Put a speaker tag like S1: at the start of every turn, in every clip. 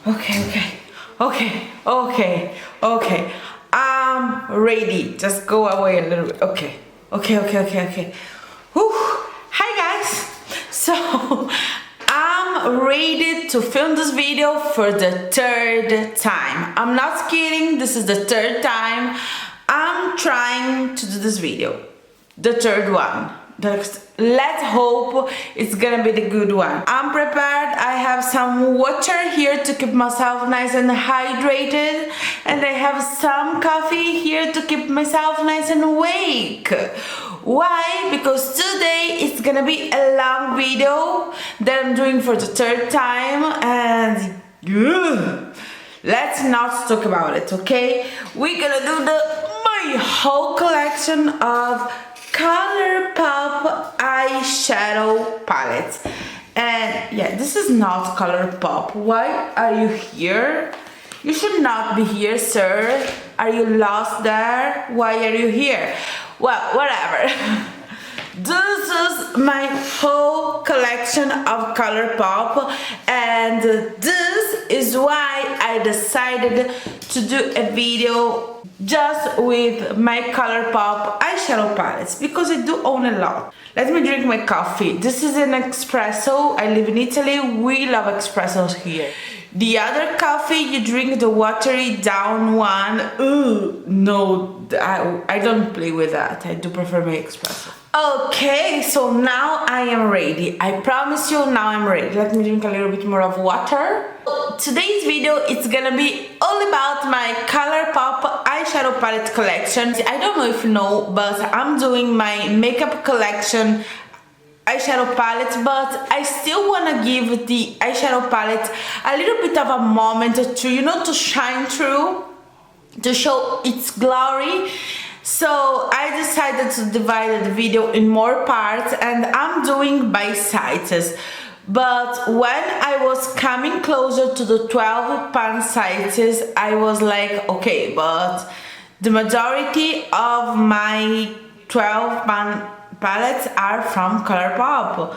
S1: Okay. I'm ready. Just go away a little bit. Okay. Whew. Hi guys. So I'm ready to film this video for the third time. I'm not kidding. This is the third time I'm trying to do this video. The third one. Let's hope it's gonna be the good one. I'm prepared. I have some water here to keep myself nice and hydrated, and I have some coffee here to keep myself nice and awake. Why? Because today it's gonna be a long video that I'm doing for the third time, and let's not talk about it, okay? We're gonna do my whole collection of colourpop eyeshadow palettes. And yeah, this is not colourpop. Why are you here? You should not be here, sir. Are you lost there? Why are you here? Well, whatever. This is my whole collection of colourpop, and this is why I decided to do a video just with my colourpop eyeshadow palettes, because I do own a lot. Let me drink my coffee. This is an espresso. I live in Italy. We love espressos here. The other coffee, you drink the watery down one. Ooh, no, I don't play with that. I do prefer my espresso. Okay, so now I am ready. I promise you, now I'm ready. Let me drink a little bit more of water. Today's video, it's gonna be all about my colourpop eyeshadow palette collection. I don't know if you know, but I'm doing my makeup collection eyeshadow palette, but I still want to give the eyeshadow palette a little bit of a moment to, you know, to shine through, to show its glory. So I decided to divide the video in more parts, and I'm doing by sizes. But when I was coming closer to the 12 pan sizes, I was like, okay, but the majority of my 12 pan palettes are from colourpop,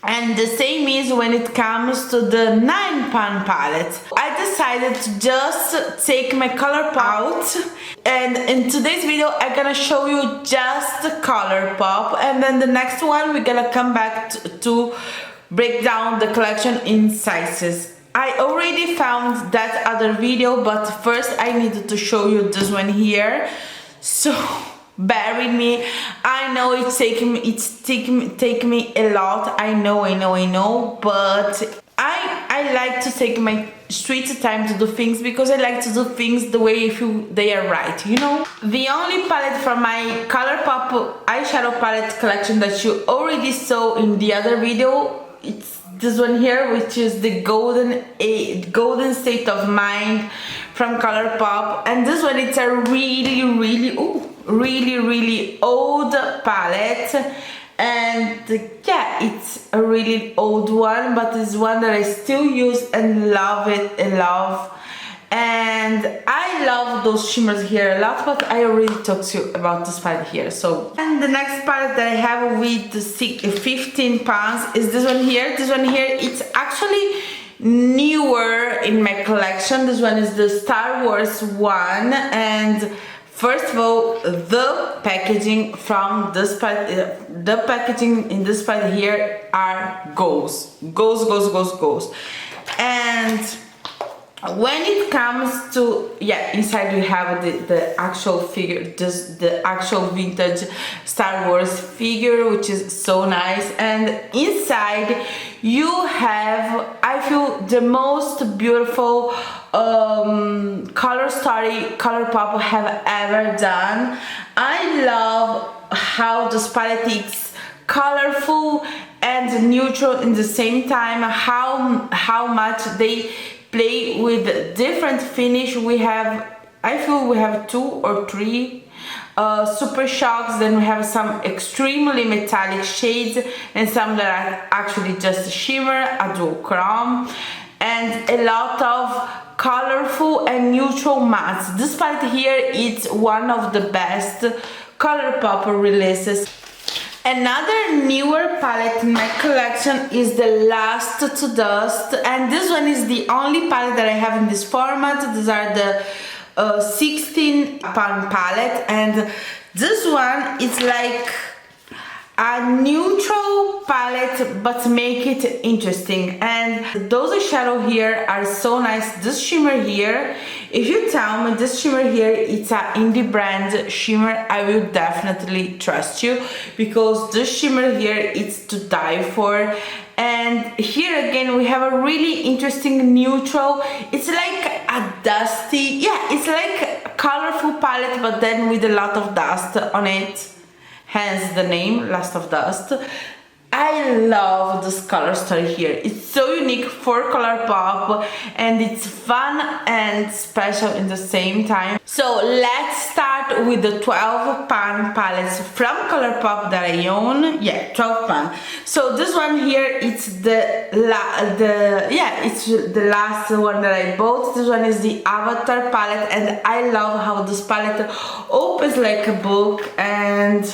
S1: and the same is when it comes to the 9 pan palette. I decided to just take my colourpop out, and in today's video I'm gonna show you just the colourpop, and then the next one we're gonna come back to break down the collection in sizes. I already found that other video, but first I needed to show you this one here, so bear with me. I know it's taking me a lot. I know, but I like to take my sweet time to do things, because I like to do things the way they are right, you know. The only palette from my colourpop eyeshadow palette collection that you already saw in the other video, it's this one here, which is the golden state of mind from colourpop. And this one, it's a really old palette, and yeah, it's a really old one, but it's one that I still use and love it a lot. And I love those shimmers here a lot, but I already talked to you about this palette here. So, and the next palette that I have with the 15 pounds is this one here. This one here, it's actually newer in my collection. This one is the Star Wars one, and first of all, the packaging from this palette, the packaging in this palette here are goals. And when it comes to, yeah, inside you have the actual figure, the actual vintage Star Wars figure, which is so nice. And inside you have, I feel, the most beautiful color story colourpop have ever done. I love how this palette is colorful and neutral in the same time, how much they play with different finish. We have, I feel we have 2 or 3 super shocks, then we have some extremely metallic shades, and some that are actually just shimmer, a duochrome, and a lot of colorful and neutral mattes. This palette here is one of the best colourpop releases. Another newer palette in my collection is the Last to Dust, and this one is the only palette that I have in this format. These are the 16-pound palette, and this one is like a neutral palette but make it interesting. And those eyeshadow here are so nice. This shimmer here, if you tell me this shimmer here it's a indie brand shimmer, I will definitely trust you, because this shimmer here it's to die for. And here again we have a really interesting neutral. It's like a dusty, yeah, it's like a colorful palette but then with a lot of dust on it, hence the name Last of Dust. I love this color story here. It's so unique for Colourpop and it's fun and special in the same time. So let's start with the 12-pound palettes from Colourpop that I own. Yeah, 12-pound. So this one here, it's the last one that I bought. This one is the Avatar palette, and I love how this palette opens like a book, and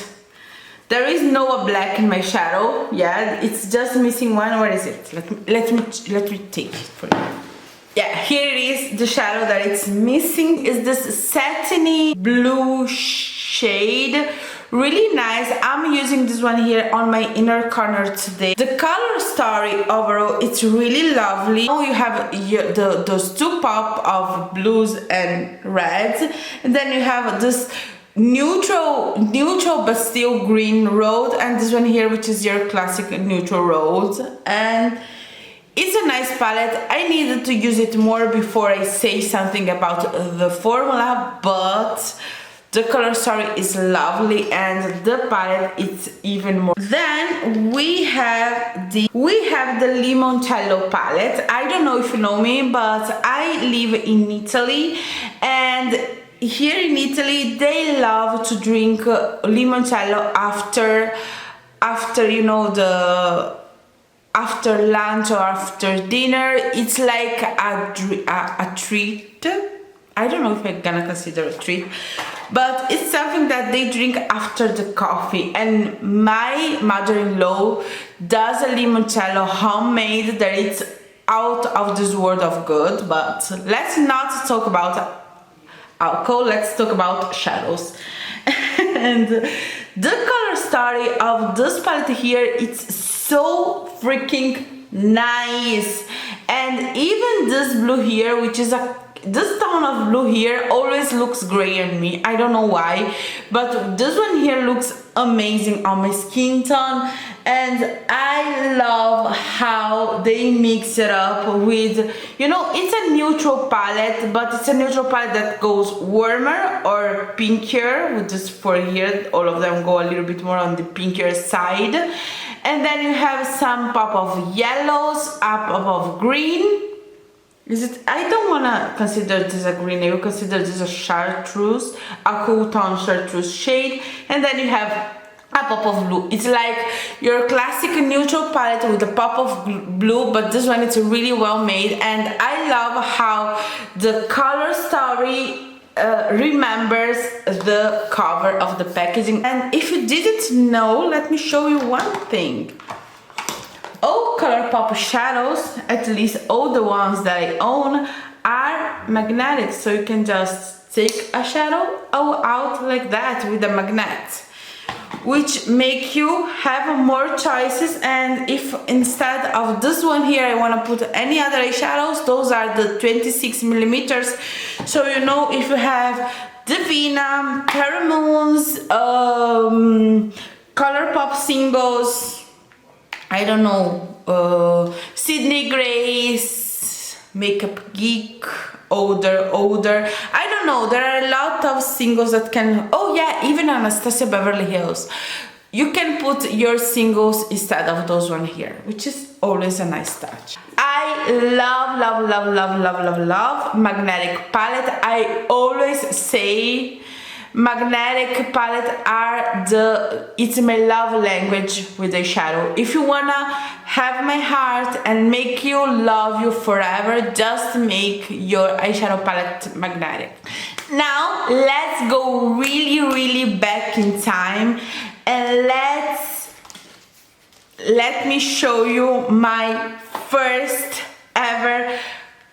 S1: there is no black in my shadow. Yeah, it's just missing one. Where is it? Let me take it for you. Yeah, here it is. The shadow that it's missing is this satiny blue shade. Really nice. I'm using this one here on my inner corner today. The color story overall, it's really lovely. Now you have those two pop of blues and reds, and then you have this neutral but still green road, and this one here which is your classic neutral road. And it's a nice palette. I needed to use it more before I say something about the formula, but the color story is lovely and the palette is even more. Then we have the limoncello palette. I don't know if you know me, but I live in Italy, and here in Italy they love to drink limoncello after you know, after lunch or after dinner. It's like a treat. I don't know if I'm gonna consider a treat, but it's something that they drink after the coffee. And my mother-in-law does a limoncello homemade that it's out of this world of good. But let's not talk about alcohol, let's talk about shadows. And the color story of this palette here, it's so freaking nice. And even this blue here, which is this tone of blue here always looks gray on me. I don't know why, but this one here looks amazing on my skin tone. And I love how they mix it up with, you know, it's a neutral palette, but it's a neutral palette that goes warmer or pinkier. With this four here, all of them go a little bit more on the pinkier side. And then you have some pop of yellows, a pop of green. Is it? I don't wanna consider this a green. I will consider this a chartreuse, a cool tone chartreuse shade. And then you have a pop of blue. It's like your classic neutral palette with a pop of blue, but this one is really well made. And I love how the color story remembers the cover of the packaging. And if you didn't know, let me show you one thing. All Colourpop shadows, at least all the ones that I own, are magnetic, so you can just take a shadow out like that with a magnet, which make you have more choices. And if instead of this one here I want to put any other eyeshadows, those are the 26 millimeters. So you know, if you have Divina, Paramoons, Colourpop singles, I don't know, Sydney Grace, Makeup Geek, older, I don't know, there are a lot of singles that can, oh yeah, even Anastasia Beverly Hills. You can put your singles instead of those one here, which is always a nice touch. I love magnetic palette. I always say magnetic palette it's my love language with eyeshadow. If you wanna have my heart and make you love you forever, just make your eyeshadow palette magnetic. Now let's go really back in time and let's let me show you my first ever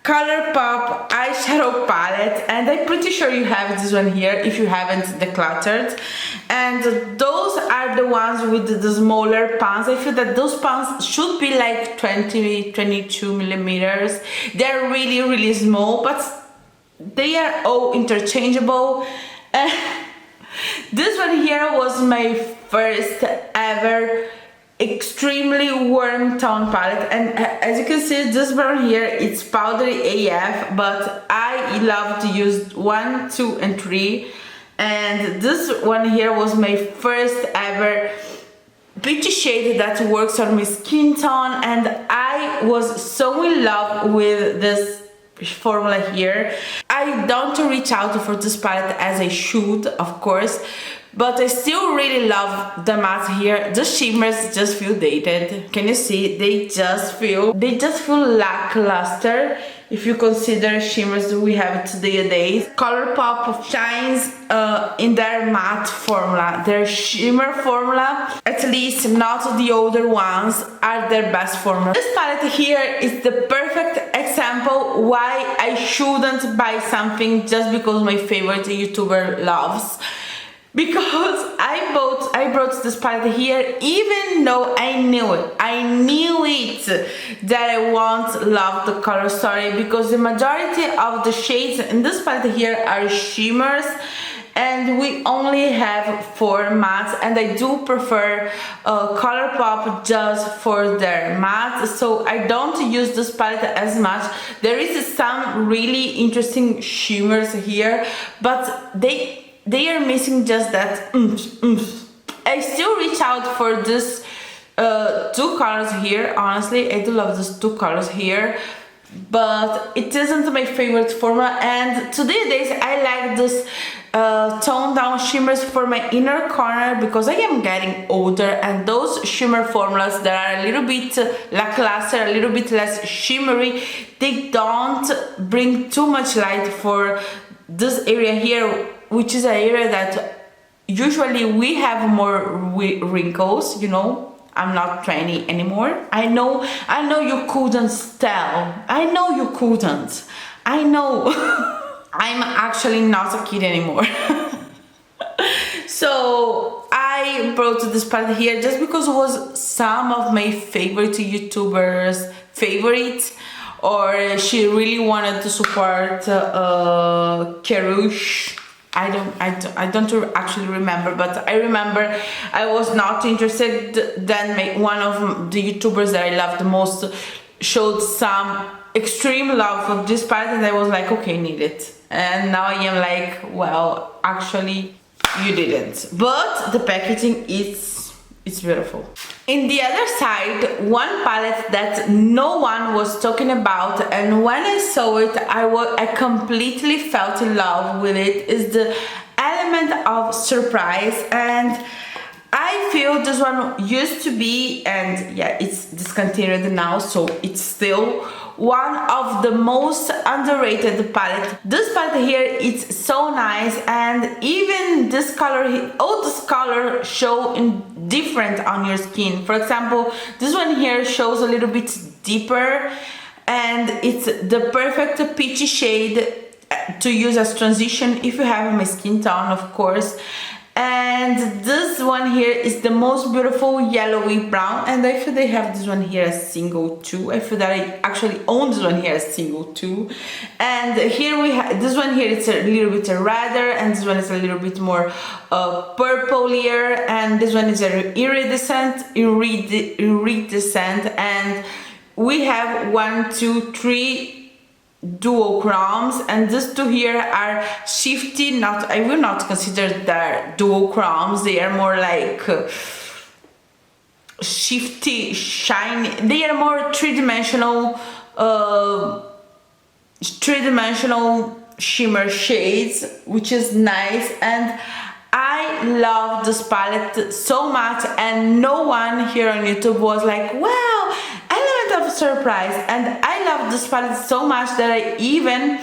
S1: colourpop eyeshadow palette, and I'm pretty sure you have this one here if you haven't decluttered. And those are the ones with the smaller pans. I feel that those pans should be like 22 millimeters. They're really small, but they are all interchangeable. This one here was my first ever extremely warm tone palette, and as you can see, this brown here, it's powdery AF, but I love to use 1, 2 and 3, and this one here was my first ever peachy shade that works on my skin tone, and I was so in love with this formula here. I don't reach out for this palette as I should, of course, but I still really love the matte here. The shimmers just feel dated. Can you see? They just feel lackluster if you consider shimmers that we have today. Colourpop shines in their matte formula. Their shimmer formula, at least not the older ones, are their best formula. This palette here is the perfect example why I shouldn't buy something just because my favorite YouTuber loves. Because I brought this palette here even though I knew it that I won't love the color story, because the majority of the shades in this palette here are shimmers, and we only have 4 mattes, and I do prefer Colourpop just for their matte, so I don't use this palette as much. There is some really interesting shimmers here, but they are missing just that I still reach out for this 2 colors here. Honestly, I do love these 2 colors here, but it isn't my favorite formula, and today's I like this toned down shimmers for my inner corner, because I am getting older, and those shimmer formulas that are a little bit lackluster, a little bit less shimmery, they don't bring too much light for this area here, which is an area that usually we have more wrinkles, you know. I'm not 20 anymore. I know you couldn't tell. I know you couldn't. I know. I'm actually not a kid anymore. So I brought this palette here just because it was some of my favorite YouTubers' favorite, or she really wanted to support Kerush. I don't actually remember, but I remember I was not interested. Then one of the YouTubers that I love the most showed some extreme love for this palette, and I was like, okay, need it. And now I am like, well, actually you didn't, but the packaging it's beautiful. In the other side, one palette that no one was talking about, and when I saw it, I completely felt in love with it, is the element of surprise. And I feel this one used to be, and yeah, it's discontinued now, so it's still one of the most underrated palette. This palette here, it's so nice, and even this color, all this color show in different on your skin. For example, this one here shows a little bit deeper, and it's the perfect peachy shade to use as transition if you have my skin tone, of course. And this one here is the most beautiful yellowy brown, and I feel they have this one here as single too. I feel that I actually own this one here as single too. And here we have this one here, it's a little bit redder, and this one is a little bit more purplier, and this one is a iridescent, and we have 1, 2, 3 duochromes, and these 2 here are shifty. I will not consider that duochromes. They are more like shifty, shiny. They are more three-dimensional shimmer shades, which is nice. And I love this palette so much, and no one here on YouTube was like, wow, element of surprise. And I love this palette so much that I even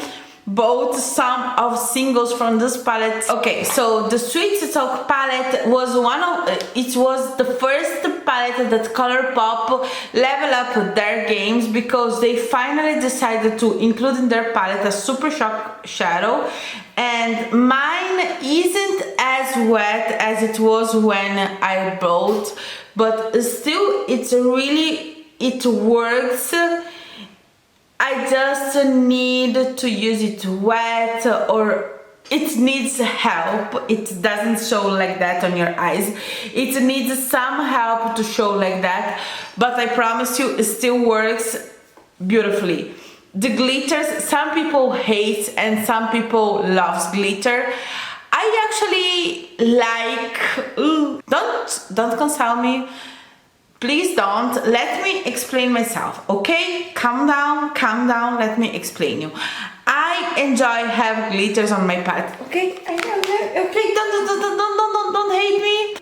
S1: bought some of singles from this palette. Okay, so the Sweet Talk palette was it was the first palette that Colourpop level up their games, because they finally decided to include in their palette a Super Shock shadow, and mine isn't as wet as it was when I bought, but still it works. I just need to use it wet, or it needs help. It doesn't show like that on your eyes. It needs some help to show like that, but I promise you it still works beautifully. The glitters, some people hate and some people loves glitter. I actually like, don't consult me. Please don't. Let me explain myself, okay? Calm down, let me explain you. I enjoy have glitters on my palette, okay? Okay, don't hate me.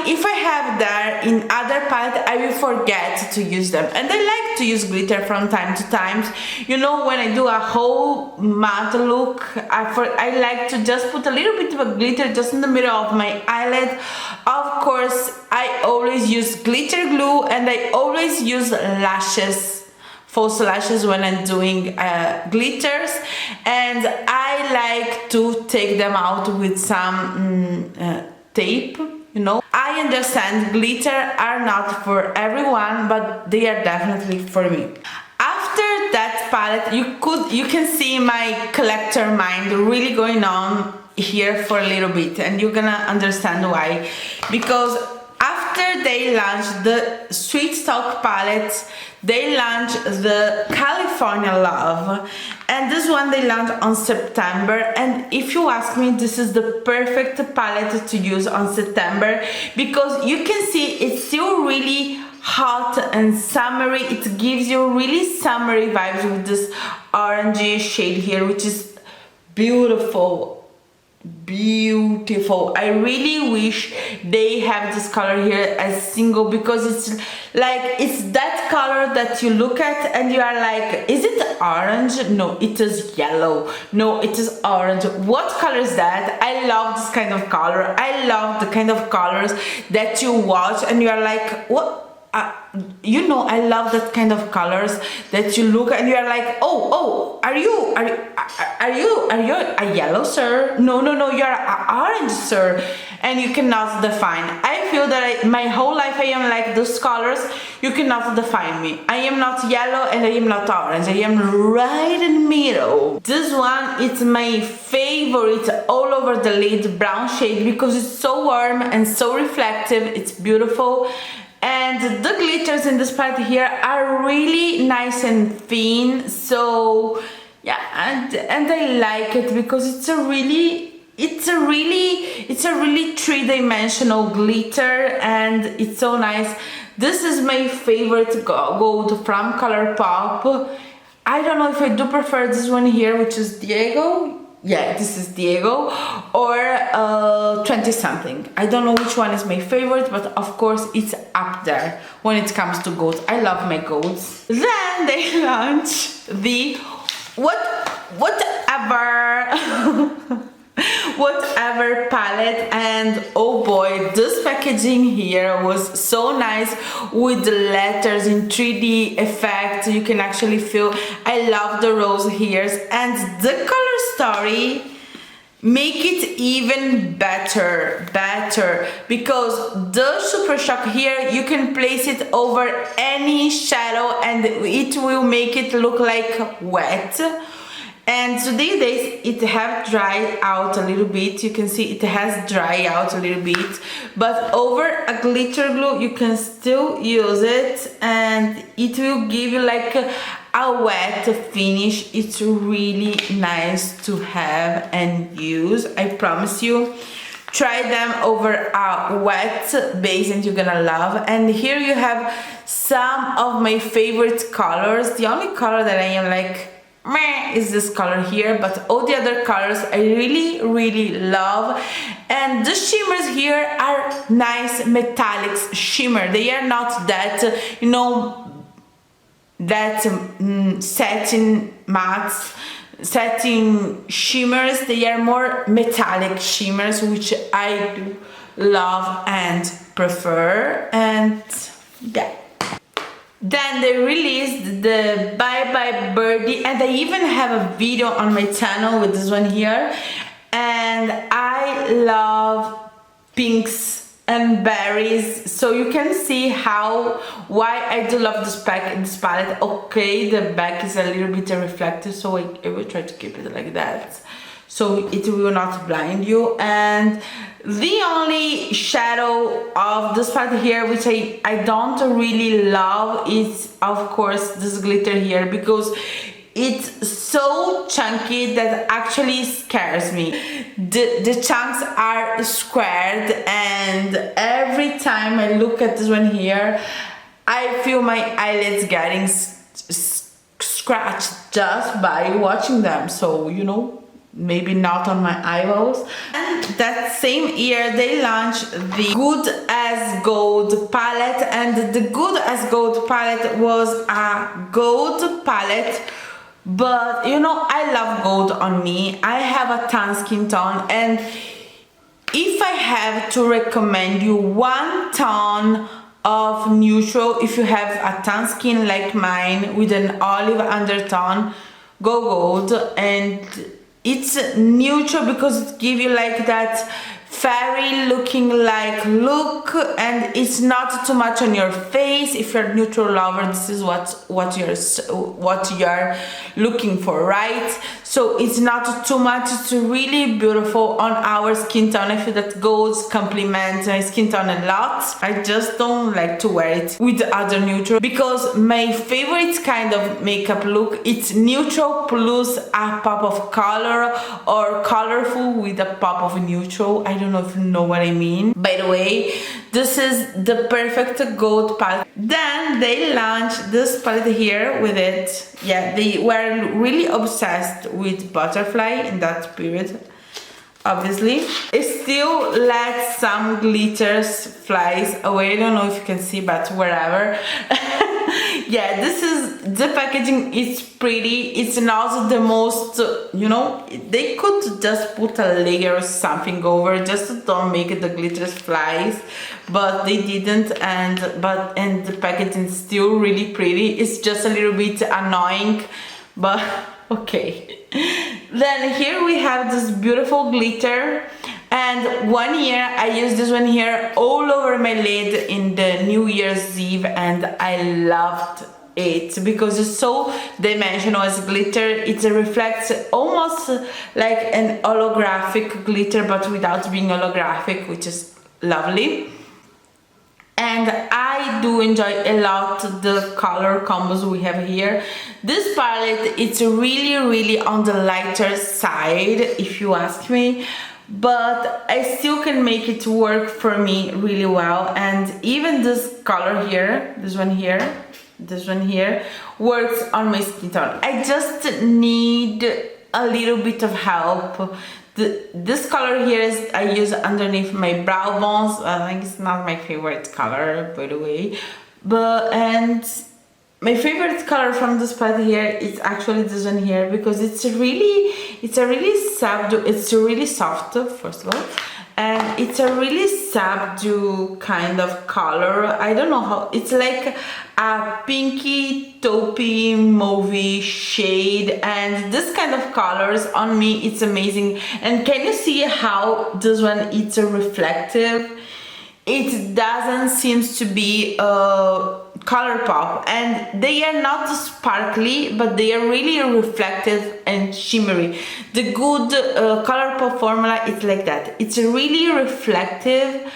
S1: If I have that in other palette, I will forget to use them, and I like to use glitter from time to time. You know, when I do a whole matte look, I like to just put a little bit of a glitter just in the middle of my eyelid. Of course, I always use glitter glue, and I always use lashes, false lashes, when I'm doing glitters, and I like to take them out with some tape. You know, I understand glitter are not for everyone, but they are definitely for me. After that palette, you can see my collector mind really going on here for a little bit, and you're gonna understand why. Because after they launched the Sweet Talk palette, they launched the California Love, and this one they launched on September. And if you ask me, this is the perfect palette to use on September, because you can see it's still really hot and summery. It gives you really summery vibes with this orangey shade here, which is beautiful. I really wish they have this color here as single, because it's that color that you look at and you are like, is it orange? No, it is yellow. No, it is orange. What color is that? I love this kind of color. I love the kind of colors that you watch and you are like, what? You know, I love that kind of colors that you look and you are like, oh, are you a yellow, sir? No, you're an orange, sir. And you cannot define. I feel that my whole life I am like those colors. You cannot define me. I am not yellow and I am not orange. I am right in the middle. This one, it's my favorite all over the lid brown shade, because it's so warm and so reflective. It's beautiful. And the glitters in this palette here are really nice and thin, so yeah, and I like it because it's a really three-dimensional glitter, and it's so nice. This is my favorite gold from Colourpop. I don't know if I do prefer this one here, which is Diego. Yeah, this is Diego, or 20 something. I don't know which one is my favorite, but of course it's up there when it comes to golds. I love my golds. Then they launch the whatever palette, and oh boy, this packaging here was so nice with the letters in 3D effect. You can actually feel, I love the rose here, and the color story make it even better, because the Super Shock here, you can place it over any shadow and it will make it look like wet. And today it have dried out a little bit. You can see it has dried out a little bit, but over a glitter glue you can still use it and it will give you like a wet finish. It's really nice to have and use. I promise you, try them over a wet base and you're gonna love. And here you have some of my favorite colors. The only color that I am like meh is this color here, but all the other colors I really love. And the shimmers here are nice metallics shimmer. They are not that, you know, that satin mattes. satin shimmers. They are more metallic shimmers, which I do love and prefer. And yeah. Then they released the Bye Bye Birdie, and I even have a video on my channel with this one here. And I love pinks and berries, so you can see why I do love this palette. Okay, the back is a little bit reflective, so I will try to keep it like that so it will not blind you. And the only shadow of this palette here, which I don't really love, is of course this glitter here, because it's so chunky that actually scares me. The chunks are squared, and every time I look at this one here, I feel my eyelids getting scratched just by watching them. So, you know, maybe not on my eyeballs. And that same year they launched the Good as Gold palette, and the Good as Gold palette was a gold palette, but you know, I love gold on me. I have a tan skin tone, and if I have to recommend you one tone of neutral, if you have a tan skin like mine with an olive undertone, go gold. And it's neutral because it gives you like that fairy looking like look, and it's not too much on your face. If you're a neutral lover, this is what you're looking for, right? So it's not too much, it's really beautiful on our skin tone. I feel that golds complement my skin tone a lot. I just don't like to wear it with other neutral, because my favorite kind of makeup look, it's neutral plus a pop of color, or colorful with a pop of neutral. I don't know if you know what I mean. By the way, this is the perfect gold palette. Then they launched this palette here with it. Yeah, they were really obsessed with butterfly in that period, obviously. It still let some glitters flies away. I don't know if you can see, but wherever. Yeah, this is the packaging. It's pretty. It's not the most, you know, they could just put a layer or something over just to don't make the glitters flies, but they didn't. And the packaging is still really pretty. It's just a little bit annoying, but okay. Then here we have this beautiful glitter, and one year I used this one here all over my lid in the New Year's Eve, and I loved it because it's so dimensional as glitter. It reflects almost like an holographic glitter, but without being holographic, which is lovely. And I do enjoy a lot the color combos we have here. This palette, it's really on the lighter side, if you ask me, but I still can make it work for me really well. And even this color here, this one here works on my skin tone. I just need a little bit of help. This color here is I use underneath my brow bones. I think it's not my favorite color, by the way, and my favorite color from this palette here is actually this one here, because it's really subdued. It's really soft, first of all, and it's a really subdued kind of color. I don't know how, it's like a pinky taupey mauvey shade, and this kind of colors on me, it's amazing. And can you see how this one, it's a reflective? It doesn't seem to be colourpop, and they are not sparkly, but they are really reflective and shimmery. The good colourpop formula is like that. It's really reflective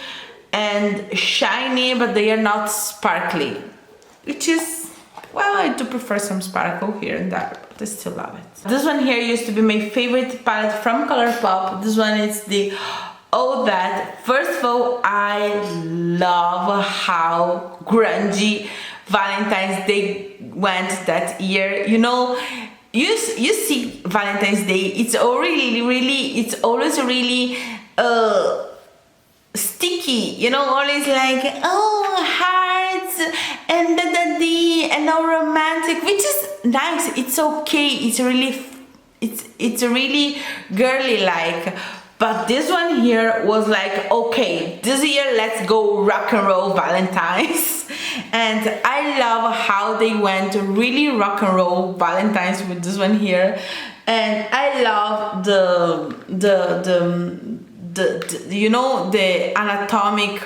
S1: and shiny, but they are not sparkly, which is, well, I do prefer some sparkle here and there, but I still love it. This one here used to be my favorite palette from Colourpop. This one is the All That. First of all, I love how grungy Valentine's Day went that year. You know, you see Valentine's Day, it's always really sticky, you know, always like, oh, hearts and all romantic, which is nice. It's okay. It's really it's really girly like. But this one here was like, okay, this year let's go rock and roll Valentine's. And I love how they went really rock and roll Valentine's with this one here. And I love the you know, the anatomic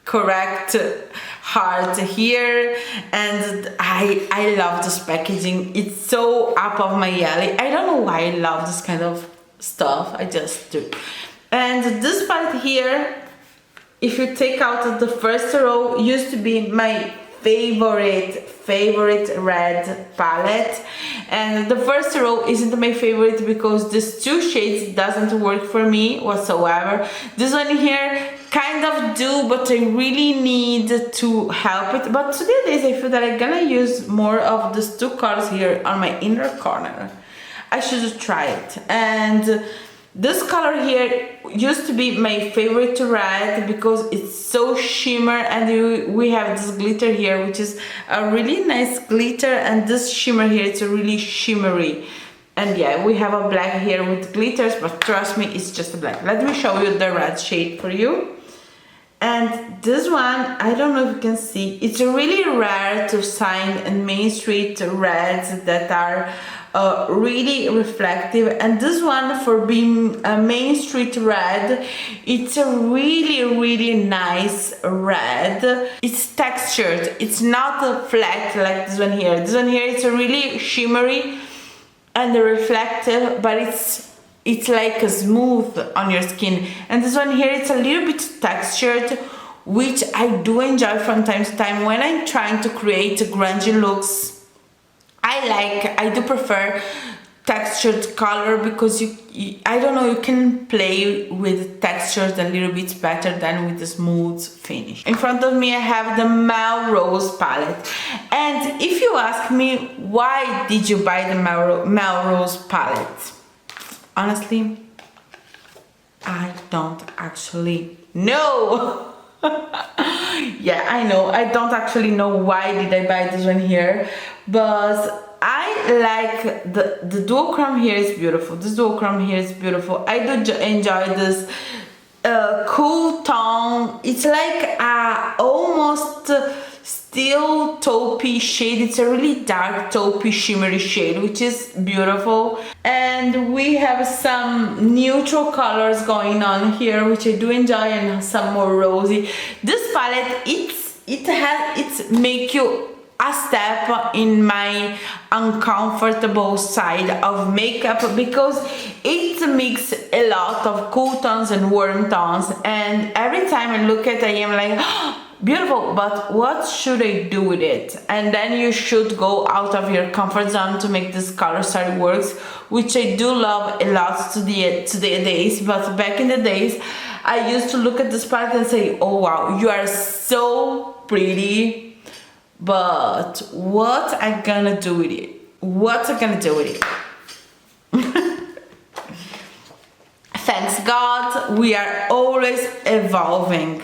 S1: correct heart here. And I love this packaging. It's so up of my alley. I don't know why I love this kind of stuff, I just do. And this part here, if you take out the first row, used to be my favorite red palette, and the first row isn't my favorite because these two shades doesn't work for me whatsoever. This one here kind of do, but I really need to help it. But today I feel that I'm gonna use more of these two colors here on my inner corner. I should try it. And this color here used to be my favorite red because it's so shimmer, and we have this glitter here, which is a really nice glitter, and this shimmer here, it's a really shimmery. And yeah, we have a black here with glitters, but trust me, it's just a black. Let me show you the red shade for you. And this one, I don't know if you can see, it's really rare to find in Main Street reds that are really reflective, and this one, for being a Main Street red, it's a really nice red. It's textured, it's not flat like this one here. This one here, it's a really shimmery and reflective, but it's like a smooth on your skin. And this one here, it's a little bit textured, which I do enjoy from time to time when I'm trying to create grungy looks. I do prefer textured color because I don't know, you can play with textures a little bit better than with the smooth finish. In front of me I have the Melrose palette, and if you ask me why did you buy the Melrose palette, honestly, I don't actually know. Yeah, I know, I don't actually know why did I buy this one here, but I like the duochrome here is beautiful. This duochrome here is beautiful. I do enjoy this cool tone. It's like a almost steel taupey shade. It's a really dark taupey shimmery shade, which is beautiful. And we have some neutral colors going on here, which I do enjoy, and some more rosy. This palette, it make you a step in my uncomfortable side of makeup because it mixes a lot of cool tones and warm tones, and every time I look at it I am like, oh, beautiful, but what should I do with it? And then you should go out of your comfort zone to make this color study works, which I do love a lot today. But back in the days I used to look at this palette and say, oh wow, you are so pretty, but what I gonna do with it? What I gonna do with it? Thanks God, we are always evolving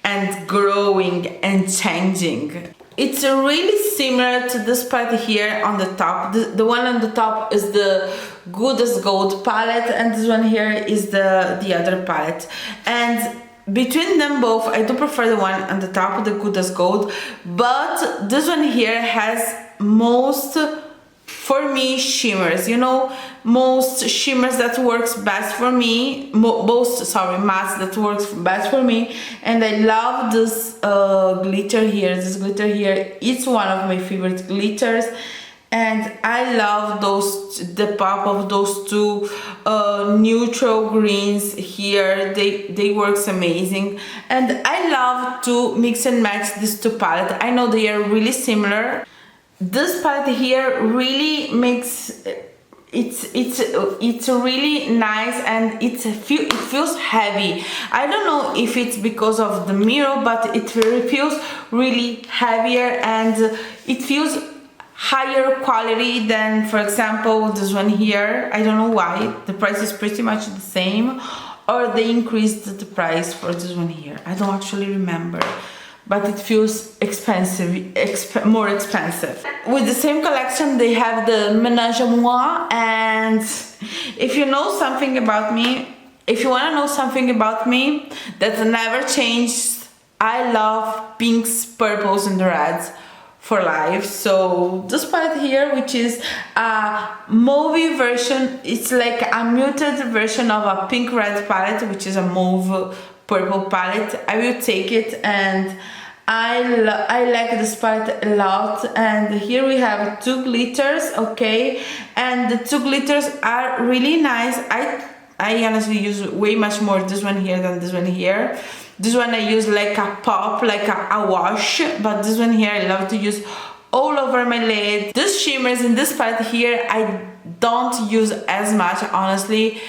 S1: and growing and changing. It's really similar to this palette here on the top. The one on the top is the Good as Gold palette, and this one here is the other palette. And between them both, I do prefer the one on the top, the Good as Gold, but this one here has most, for me, shimmers, you know, most shimmers that works best for me, mattes that works best for me. And I love this glitter here. This glitter here, it's one of my favorite glitters, and I love the pop of those two neutral greens here. They works amazing, and I love to mix and match these two palettes. I know they are really similar. This palette here really makes it's really nice, and it feels heavy. I don't know if it's because of the mirror, but it feels really heavier, and it feels higher quality than, for example, this one here. I don't know why. The price is pretty much the same, or they increased the price for this one here. I don't actually remember, but it feels expensive, more expensive. With the same collection, they have the Ménage à Moi, and if you know something about me, if you want to know something about me that never changed, I love pinks, purples and reds for life. So this palette here, which is a mauve version, it's like a muted version of a pink red palette, which is a mauve purple palette. I will take it, and I like this palette a lot. And here we have two glitters, okay, and the two glitters are really nice. I honestly use way much more this one here than this one here. This one I use like a pop, like a wash, but this one here I love to use all over my lid. These shimmers in this palette here I don't use as much, honestly.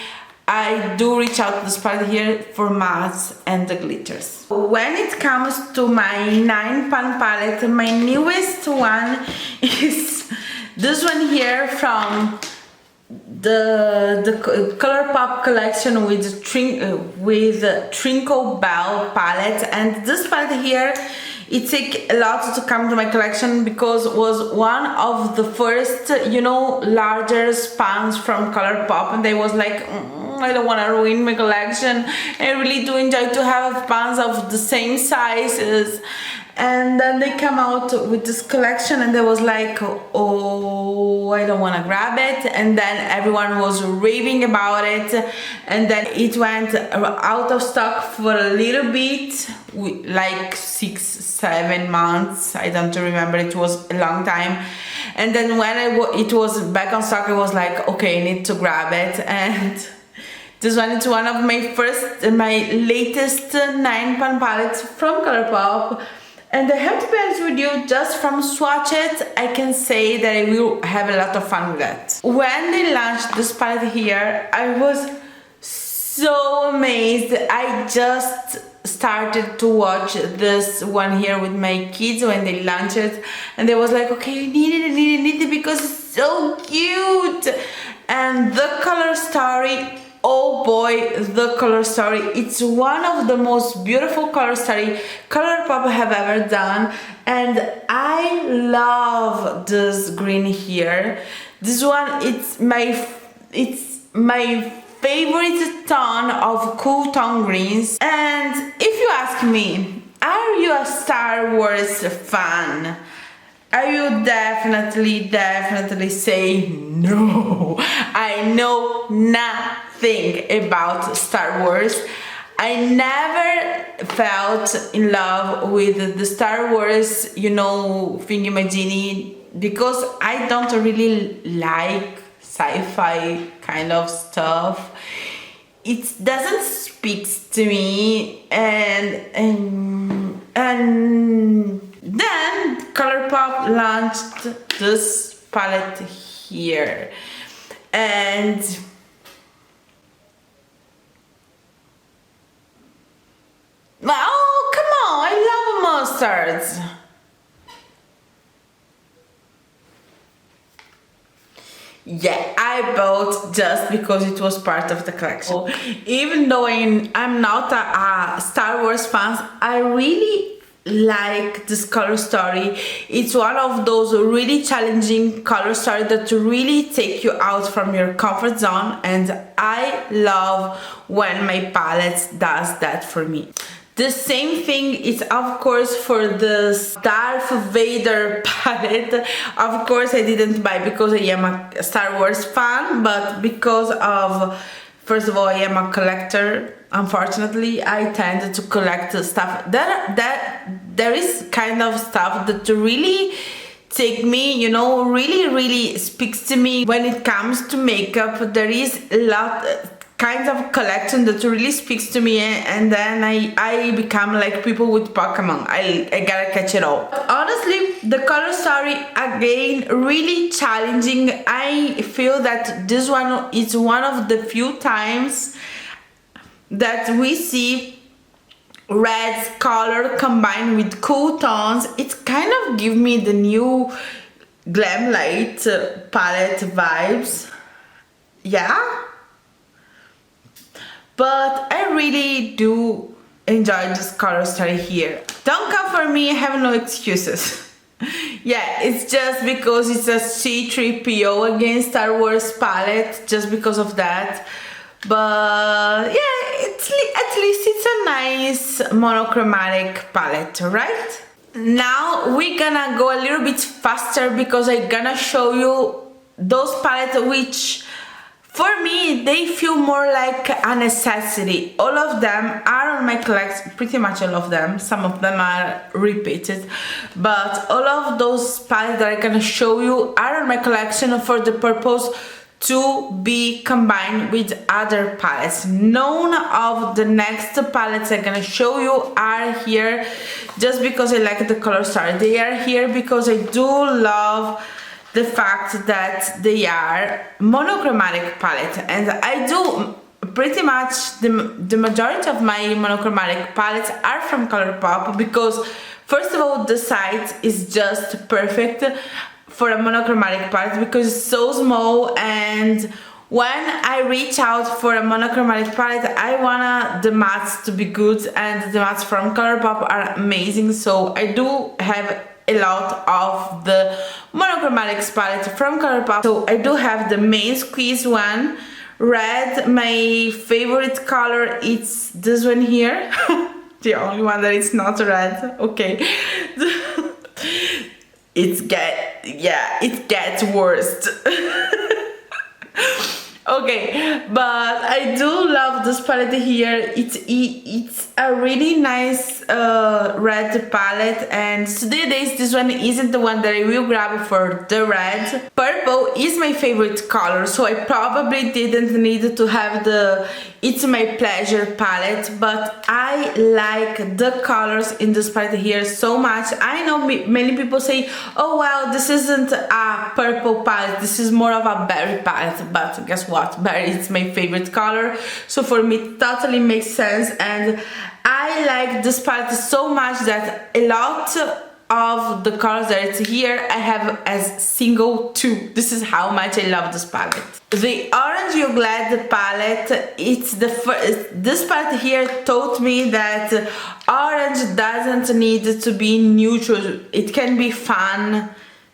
S1: I do reach out to this palette here for mattes and the glitters. When it comes to my 9-pan palette, my newest one is this one here from the colourpop collection with Twinkle Bell palette. And this palette here, it took a lot to come to my collection because it was one of the first, you know, larger pans from colourpop, and I was like, I don't want to ruin my collection. I really do enjoy to have pans of the same sizes. And then they come out with this collection, and I was like, oh, I don't want to grab it. And then everyone was raving about it, and then it went out of stock for a little bit, like 6-7 months. I don't remember, it was a long time. And then when it was back on stock, I was like, okay, I need to grab it. And this one is one of my latest 9-pan palettes from colourpop. And I have to be honest with you, just from swatch it, I can say that I will have a lot of fun with that. When they launched this palette here, I was so amazed. I just started to watch this one here with my kids when they launched it, and they was like, okay, I need it because it's so cute. And the color story, oh boy, the color story, it's one of the most beautiful color story colourpop have ever done. And I love this green here. This one, it's my favorite tone of cool tone greens. And if you ask me, are you a Star Wars fan? I will definitely say no. I know nothing about Star Wars. I never felt in love with the Star Wars, you know, thingamajiggy, because I don't really like sci-fi kind of stuff. It doesn't speak to me, and then colourpop launched this palette here, and oh, come on, I love mustards. Yeah, I bought just because it was part of the collection. Even though I'm not a Star Wars fan, I really like this color story. It's one of those really challenging color stories that really take you out from your comfort zone, and I love when my palette does that for me. The same thing is of course for the Darth Vader palette. Of course I didn't buy because I am a Star Wars fan, but because of, first of all, I am a collector. Unfortunately, I tend to collect stuff that there is kind of stuff that really take me, you know, really speaks to me. When it comes to makeup, there is a lot kinds of collection that really speaks to me, and then I become like people with Pokemon. I gotta catch it all. Honestly, the color story, again, really challenging. I feel that this one is one of the few times that we see reds color combined with cool tones. It kind of give me the new Glam Light palette vibes. Yeah, but I really do enjoy this color story here. Don't come for me, I have no excuses. Yeah, it's just because it's a C-3PO against Star Wars palette, just because of that. But yeah, at least it's a nice monochromatic palette, right? Now we're gonna go a little bit faster because I'm gonna show you those palettes which for me they feel more like a necessity. All of them are on my collection, pretty much all of them. Some of them are repeated, but all of those palettes that I'm gonna show you are on my collection for the purpose to be combined with other palettes. None of the next palettes I'm gonna show you are here just because I like the color story. They are here because I do love the fact that they are monochromatic palette, and I do pretty much the majority of my monochromatic palettes are from Colourpop because first of all the size is just perfect for a monochromatic palette because it's so small, and when I reach out for a monochromatic palette I wanna the mattes to be good, and the mattes from Colourpop are amazing, so I do have a lot of the monochromatic palette from Colourpop. So I do have the main squeeze one, red. My favorite color is this one here. The only one that is not red, okay. It gets worse. Okay, but I do love this palette here. It's a really nice red palette, and today this one isn't the one that I will grab for the red. Purple is my favorite color, so I probably didn't need to have the It's My Pleasure palette, but I like the colors in this palette here so much. I know many people say, oh well, this isn't a purple palette, this is more of a berry palette, but guess what, berry is my favorite color, so for me it totally makes sense, and I like this palette so much that a lot of the colors that it's here I have as single two. This is how much I love this palette. The Orange You Glad palette, it's the first, this palette here taught me that orange doesn't need to be neutral, it can be fun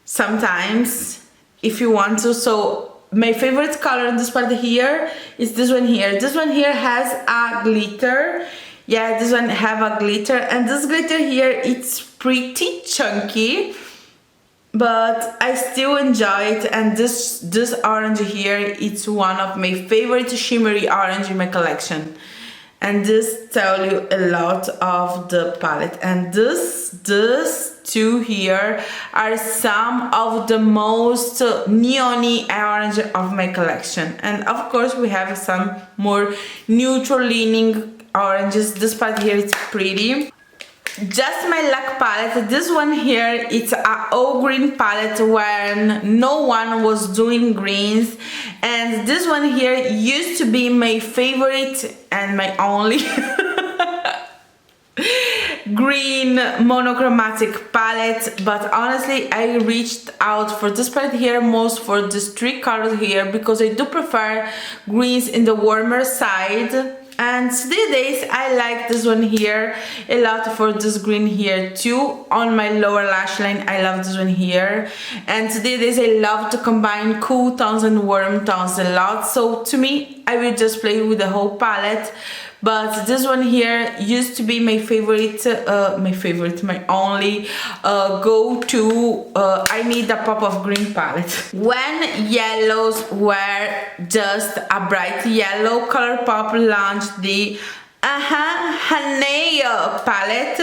S1: sometimes if you want to. So my favorite color in this palette here is this one here. This one here has a glitter. Yeah, this one have a glitter, and this glitter here, it's pretty chunky, but I still enjoy it. And this orange here, it's one of my favorite shimmery orange in my collection, and this tell you a lot of the palette. And this two here are some of the most neon-y orange of my collection, and of course we have some more neutral leaning oranges. This palette here is pretty. Just My Luck palette, this one here, it's a all green palette when no one was doing greens, and this one here used to be my favorite and my only green monochromatic palette, but honestly I reached out for this palette here most for these three colors here because I do prefer greens in the warmer side. And these days I like this one here a lot for this green here too. On my lower lash line I love this one here, and these days I love to combine cool tones and warm tones a lot, so to me I will just play with the whole palette. But this one here used to be my favorite, my only go-to I need a pop of green palette. When yellows were just a bright yellow, Colourpop launched the eyehadow palette,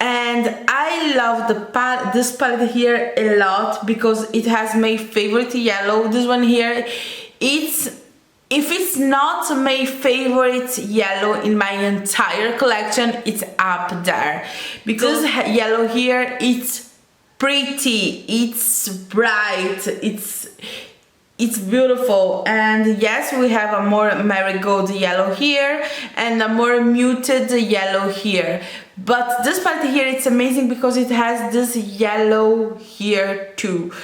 S1: and I love this palette here a lot because it has my favorite yellow. This one here, if it's not my favorite yellow in my entire collection, it's up there. Because this yellow here, it's pretty, it's bright, it's beautiful. And yes, we have a more marigold yellow here and a more muted yellow here. But this palette here, it's amazing because it has this yellow here too.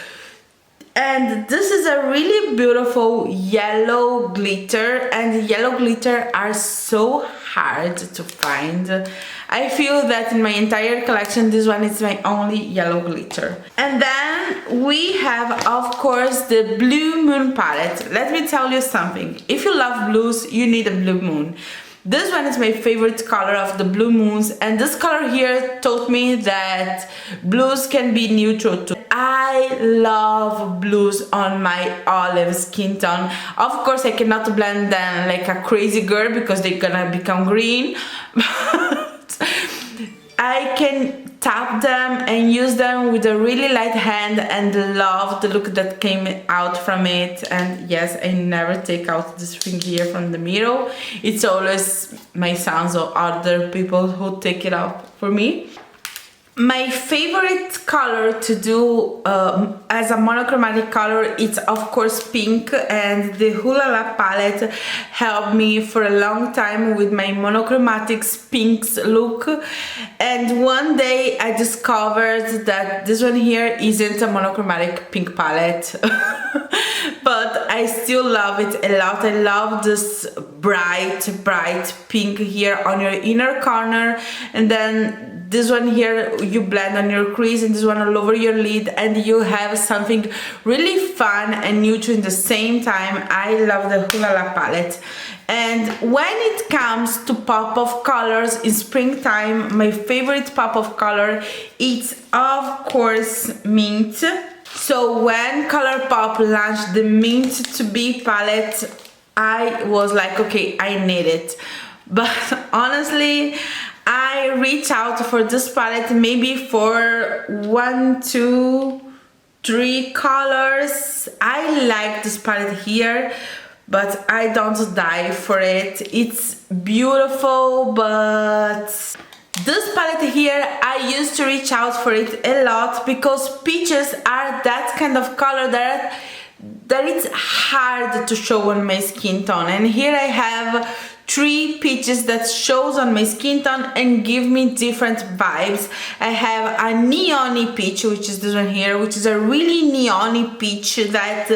S1: And this is a really beautiful yellow glitter, and yellow glitter are so hard to find. I feel that in my entire collection this one is my only yellow glitter. And then we have, of course, the Blue Moon palette. Let me tell you something, if you love blues you need a blue moon. This one is my favorite color of the blue moons, and this color here taught me that blues can be neutral too. I love blues on my olive skin tone. Of course I cannot blend them like a crazy girl because they're gonna become green, but I can tap them and use them with a really light hand and love the look that came out from it. And yes, I never take out this thing here from the mirror. It's always my sons or other people who take it out for me. My favorite color to do as a monochromatic color, it's of course pink, and the Hula La palette helped me for a long time with my monochromatic pinks look. And one day I discovered that this one here isn't a monochromatic pink palette but I still love it a lot. I love this bright pink here on your inner corner, and then this one here you blend on your crease, and this one all over your lid, and you have something really fun and neutral in the same time. I love the Hula La palette. And when it comes to pop of colors in springtime, my favorite pop of color is of course mint. So when Colourpop launched the Mint to Be palette, I was like, okay, I need it. But honestly, I reach out for this palette maybe for 1, 2, 3 colors. I like this palette here, but I don't die for it. It's beautiful, but this palette here, I used to reach out for it a lot because peaches are that kind of color that it's hard to show on my skin tone. And here I have 3 peaches that shows on my skin tone and give me different vibes. I have a neon peach, which is this one here, which is a really neon peach that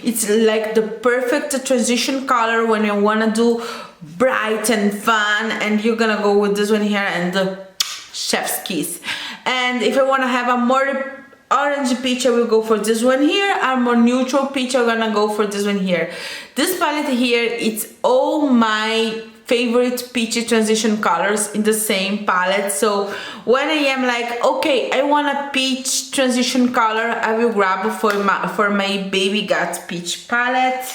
S1: it's like the perfect transition color when you want to do bright and fun, and you're gonna go with this one here and the chef's kiss. And if I want to have a more orange peach, I will go for this one here. A more neutral peach, I'm gonna go for this one here. This palette here, it's all my favorite peachy transition colors in the same palette. So when I am like, okay, I want a peach transition color, I will grab for my Baby Got Peach palette.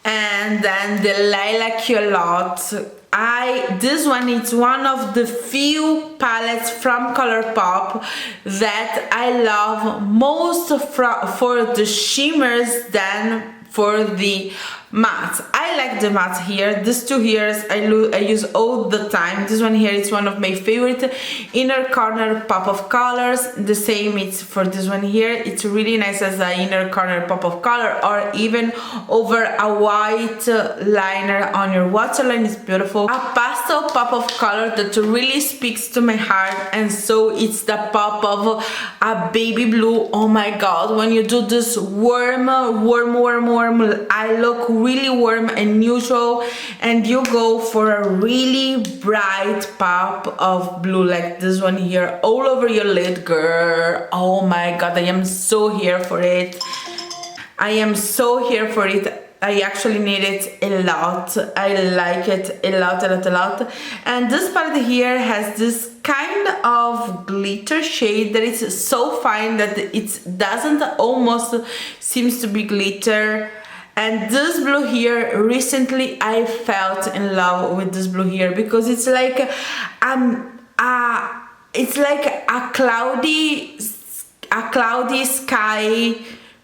S1: And then the Lilac Culotte. This one is one of the few palettes from Colourpop that I love most for the shimmers than for the mattes. I like the mattes here. These 2 here I use all the time. This one here is one of my favorite inner corner pop of colors. The same it's for this one here. It's really nice as an inner corner pop of color, or even over a white liner on your waterline. It's beautiful. A pastel pop of color that really speaks to my heart, and so it's the pop of a baby blue. Oh my god, when you do this warm, I look really warm and neutral, and you go for a really bright pop of blue like this one here all over your lid, girl. Oh my god, I am so here for it. I am so here for it. I actually need it a lot. I like it a lot. And this palette here has this kind of glitter shade that is so fine that it doesn't almost seems to be glitter. And this blue here, recently I felt in love with this blue here because it's like a cloudy sky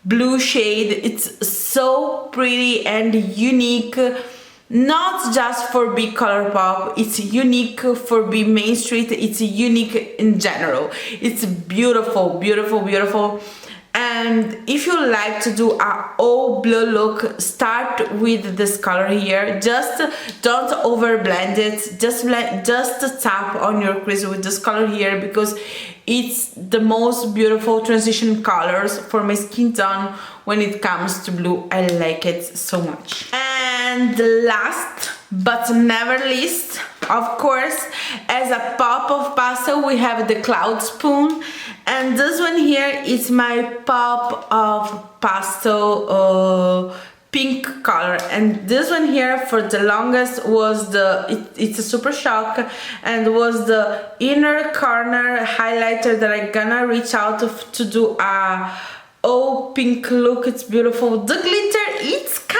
S1: blue shade. It's so pretty and unique, not just for big Colourpop, it's unique for big Main Street, it's unique in general. It's beautiful. And if you like to do a all blue look, start with this color here. Just don't over blend it, just tap on your crease with this color here, because it's the most beautiful transition colors for my skin tone when it comes to blue. I like it so much. And last but never least, of course, as a pop of pastel, we have the Cloud Spoon, and this one here is my pop of pastel pink color. And this one here for the longest was it's a Super Shock, and was the inner corner highlighter that I'm gonna reach out to do a all pink look. It's beautiful. The glitter, it's kind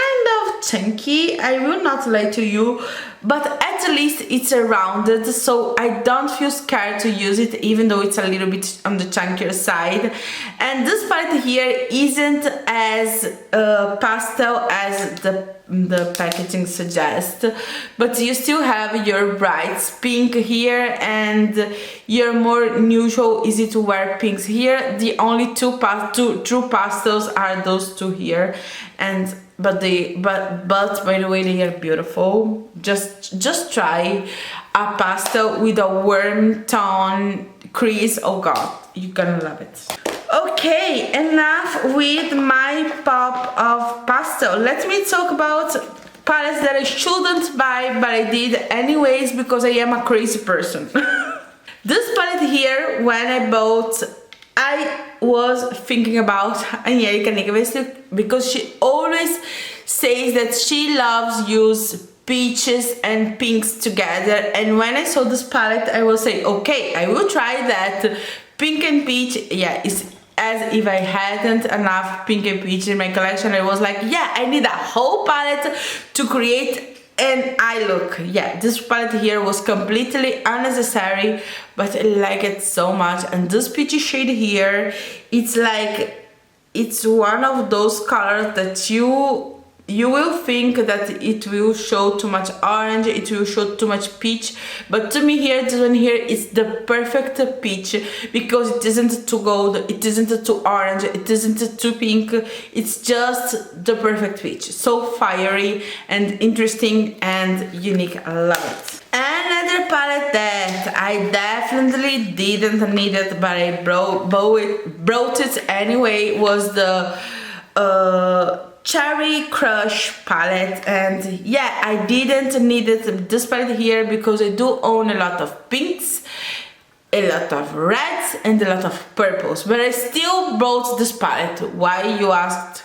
S1: of chunky, I will not lie to you, but at least it's rounded, so I don't feel scared to use it, even though it's a little bit on the chunkier side. And this palette here isn't as pastel as the packaging suggests, but you still have your bright pink here and your more neutral, easy to wear pinks here. The only two true pastels are those two here, and but by the way, they are beautiful. Just try a pastel with a warm tone crease. Oh god, you're gonna love it. Okay, enough with my pop of pastel. Let me talk about palettes that I shouldn't buy, but I did anyways because I am a crazy person. This palette here, when I bought, I was thinking about Angelica Nyquist, because she always says that she loves use peaches and pinks together, and when I saw this palette I will say, okay, I will try that. Pink and peach, yeah, it's as if I hadn't enough pink and peach in my collection. I was like, yeah, I need a whole palette to create an eye look. Yeah, this palette here was completely unnecessary, but I like it so much. And this peachy shade here, it's like, it's one of those colors that you will think that it will show too much orange, it will show too much peach, but to me here, this one here is the perfect peach, because it isn't too gold, it isn't too orange, it isn't too pink, it's just the perfect peach. So fiery and interesting and unique. I love it. Another palette that I definitely didn't need it, but I brought it anyway, was the Cherry Crush palette. And yeah, I didn't need this palette here because I do own a lot of pinks, a lot of reds and a lot of purples, but I still bought this palette. Why, you asked?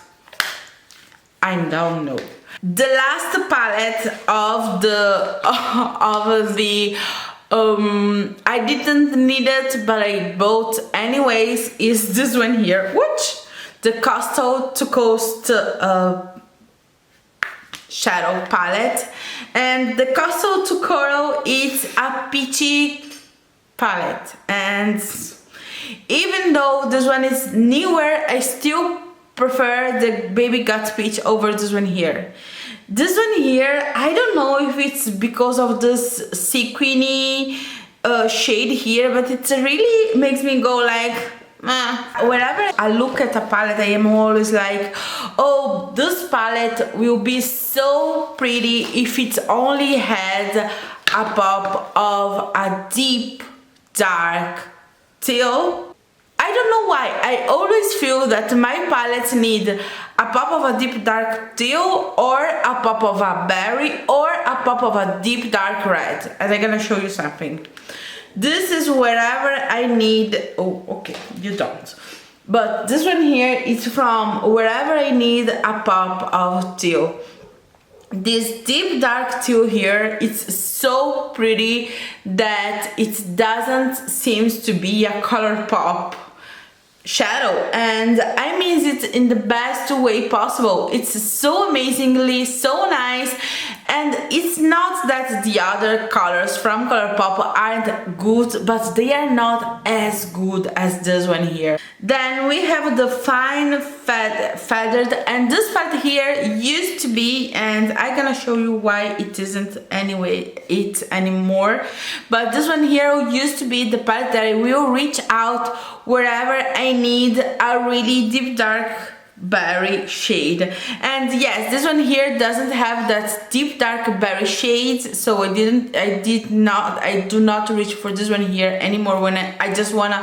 S1: I don't know. The last palette of the I didn't need it but I bought anyways is this one here, which the Coastal to Coast shadow palette. And the Coastal to Coral is a peachy palette, and even though this one is newer, I still prefer the Baby Got Peach over this one here. This one here, I don't know if it's because of this sequiny shade here, but it really makes me go like, whenever I look at a palette, I am always like, oh, this palette will be so pretty if it only had a pop of a deep dark teal. I don't know why, I always feel that my palettes need a pop of a deep dark teal, or a pop of a berry, or a pop of a deep dark red. And I'm gonna show you something. This is wherever I need, oh okay, you don't. But this one here is from wherever I need a pop of teal. This deep dark teal here, it's so pretty that it doesn't seem to be a color pop shadow, and I mean it in the best way possible. It's so amazingly so nice, And it's not that the other colors from Colourpop aren't good, but they are not as good as this one here. Then we have the fine feathered, and this part here used to be, and I'm gonna show you why it isn't anymore, but this one here used to be the palette that I will reach out wherever I need a really deep dark berry shade. And yes, this one here doesn't have that deep dark berry shades, so I do not reach for this one here anymore when I just want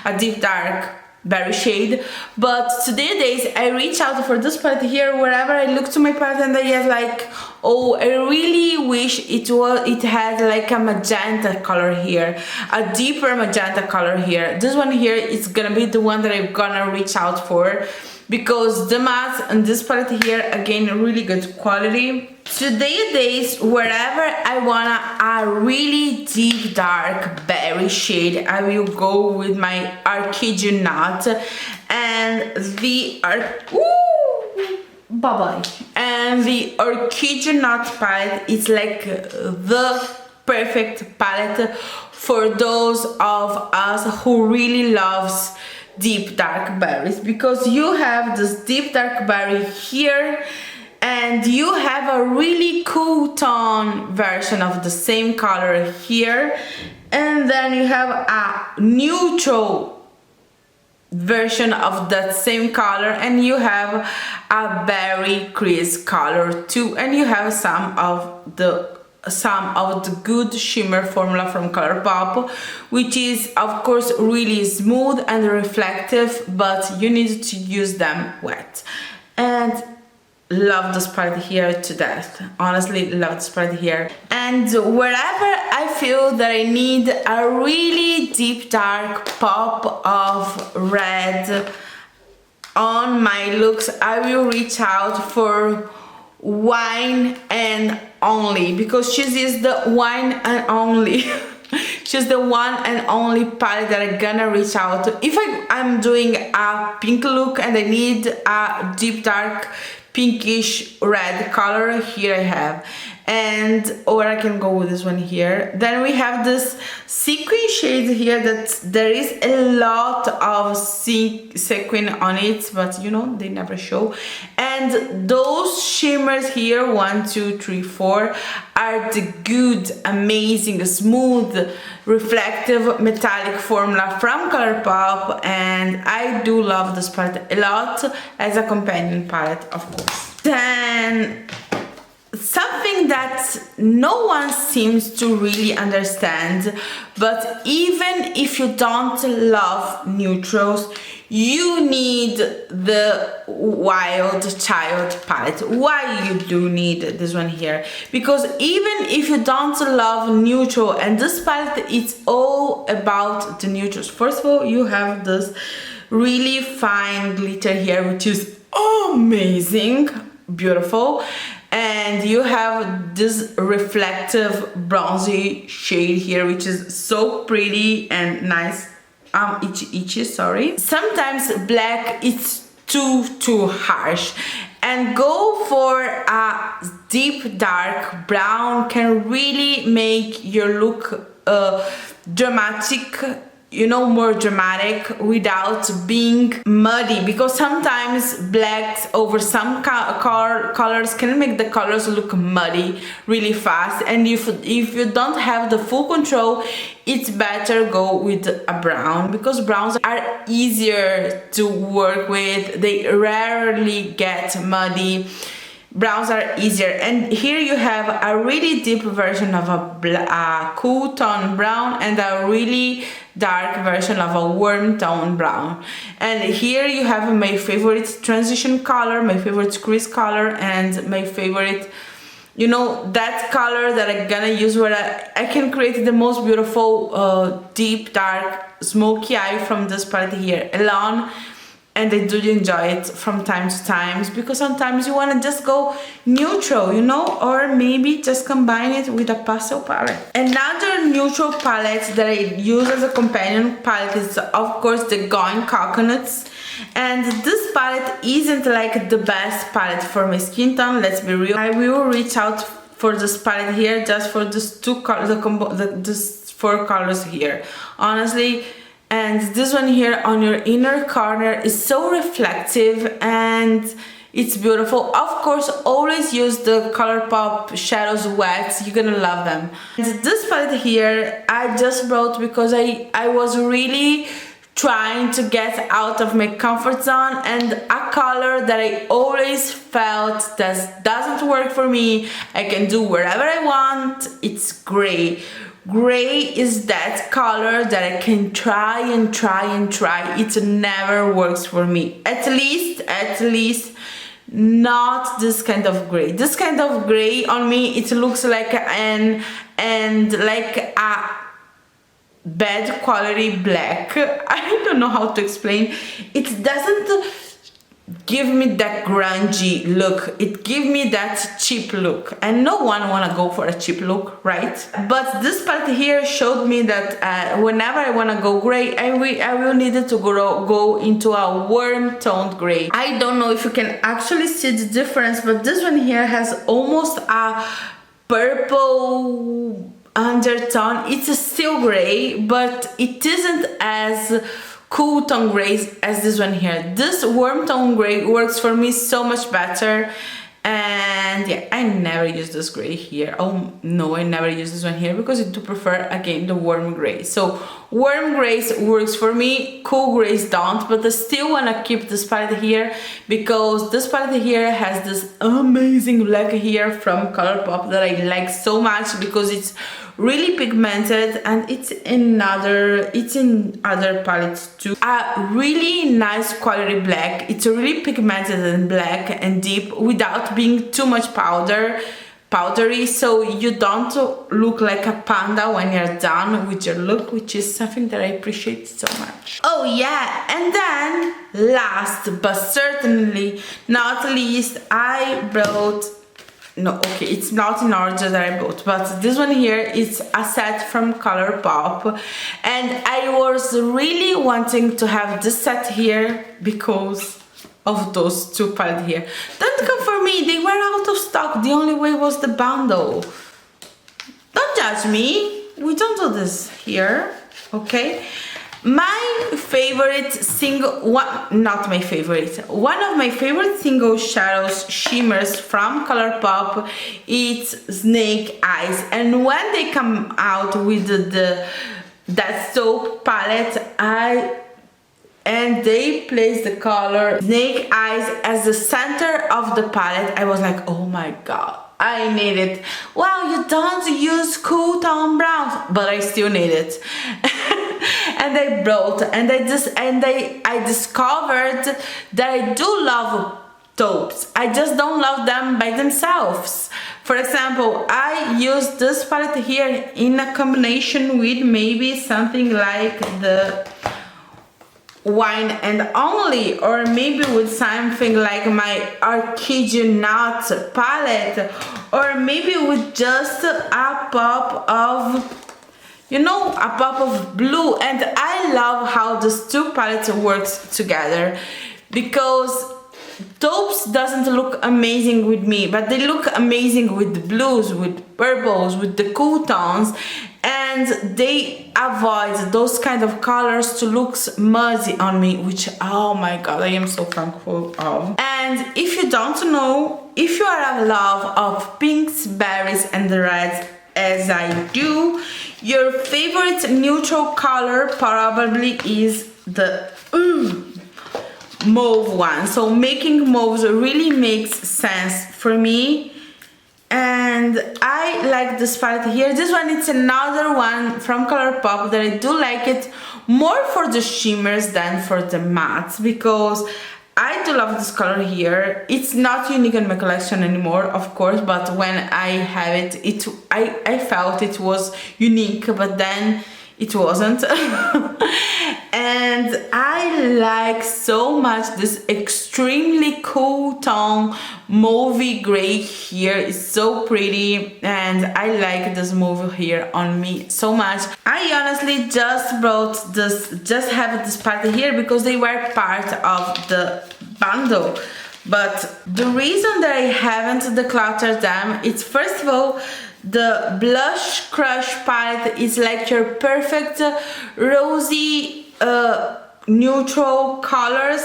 S1: a deep dark berry shade. But nowadays I reach out for this palette here wherever I look to my palette, and I get like, oh, I really wish it had like a magenta color here, a deeper magenta color here. This one here is gonna be the one that I'm gonna reach out for, because the matte and this palette here, again, really good quality. Nowadays, wherever I want a really deep dark berry shade, I will go with my Kid You Not and the and the Kid You Not palette is like the perfect palette for those of us who really loves deep dark berries, because you have this deep dark berry here and you have a really cool tone version of the same color here, and then you have a neutral version of that same color, and you have a berry crease color too, and you have some of the good shimmer formula from Colourpop, which is of course really smooth and reflective, but you need to use them wet. And love this palette here to death, honestly love this palette here. And wherever I feel that I need a really deep dark pop of red on my looks, I will reach out for Wine and Only, because she is the Wine and Only she's the one and only palette that I'm gonna reach out to if I'm doing a pink look and I need a deep dark pinkish red color. Here I have, or I can go with this one here. Then we have this sequin shade here that there is a lot of sequin on it, but you know, they never show. And those shimmers here, 1, 2, 3, 4, are the good, amazing, smooth, reflective, metallic formula from Colourpop, and I do love this palette a lot as a companion palette, of course. Then something that no one seems to really understand, but even if you don't love neutrals, you need the Wild Child palette. Why you do need this one here? Because even if you don't love neutral, and this palette, it's all about the neutrals. First of all, you have this really fine glitter here, which is amazing, beautiful. And you have this reflective bronzy shade here, which is so pretty and nice. Itchy, sorry. Sometimes black is too harsh, and go for a deep dark brown can really make your look dramatic, you know, more dramatic without being muddy, because sometimes blacks over some colors can make the colors look muddy really fast, and if you don't have the full control, it's better go with a brown, because browns are easier to work with, they rarely get muddy. Browns are easier. And here you have a really deep version of a cool tone brown and a really dark version of a warm tone brown. And here you have my favorite transition color, my favorite crease color, and my favorite, you know, that color that I'm gonna use where I can create the most beautiful deep dark smoky eye from this palette here alone. And I do enjoy it from time to time, because sometimes you want to just go neutral, you know, or maybe just combine it with a pastel palette. Another neutral palette that I use as a companion palette is of course the Going Coconuts. And this palette isn't like the best palette for my skin tone, let's be real. I will reach out for this palette here, just for this two colors, this 4 colors here, honestly. And this one here on your inner corner is so reflective and it's beautiful. Of course, always use the colourpop shadows wet, you're gonna love them. And this palette here I just brought because I was really trying to get out of my comfort zone, and a color that I always felt that doesn't work for me, I can do wherever I want, it's gray. Gray is that color that I can try and try and try, it never works for me, at least not this kind of gray. This kind of gray on me, it looks like like a bad quality black. I don't know how to explain. It doesn't give me that grungy look, it gives me that cheap look, and no one wanna go for a cheap look, right? But this palette here showed me that whenever I wanna go gray, I will need to go into a warm toned gray. I don't know if you can actually see the difference, but this one here has almost a purple undertone. It's still gray, but it isn't as cool tone gray as this one here. This warm tone gray works for me so much better. And yeah, I never use this gray here. Oh no, I never use this one here because I do prefer, again, the warm gray. So warm grays works for me, cool grays don't, but I still want to keep this palette here because this palette here has this amazing black here from Colourpop that I like so much because it's really pigmented, and it's in other palettes too. A really nice quality black. It's really pigmented and black and deep without being too much powdery, so you don't look like a panda when you're done with your look, which is something that I appreciate so much. Oh yeah, and then last but certainly not least, I brought, no, okay, it's not in order that I bought, but this one here is a set from Colourpop, and I was really wanting to have this set here because of those two palettes here. Don't come for me, they were out of stock, the only way was the bundle. Don't judge me, we don't do this here, okay? My favorite single, not my favorite, one of my favorite single shadows shimmers from Colourpop, it's Snake Eyes, and when they come out with that soap palette, and they place the color Snake Eyes as the center of the palette, I was like, oh my god, I need it. Wow, you don't use cool tone browns, but I still need it. And I brought, and I discovered that I do love taupes. I just don't love them by themselves. For example, I use this palette here in a combination with maybe something like the Wine and Only, or maybe with something like my Kid You Not palette, or maybe with just a pop of, you know, a pop of blue. And I love how these two palettes works together, because taupes doesn't look amazing with me, but they look amazing with the blues, with purples, with the cool tones, and they avoid those kind of colors to look muddy on me, which, oh my god, I am so thankful of. And if you don't know, if you are a love of pinks, berries and reds as I do, your favorite neutral color probably is the mauve one. So making mauves really makes sense for me, and I like this palette here. This one, it's another one from Colourpop that I do like it more for the shimmers than for the mattes, because I do love this color here. It's not unique in my collection anymore, of course, but when I have it, I felt it was unique, but then it wasn't. And I like so much this extremely cool tone mauvey gray here. It's so pretty, and I like this mauve here on me so much. I honestly just have this palette here because they were part of the bundle. But the reason that I haven't decluttered them, it's first of all, the Blush Crush palette is like your perfect rosy neutral colors.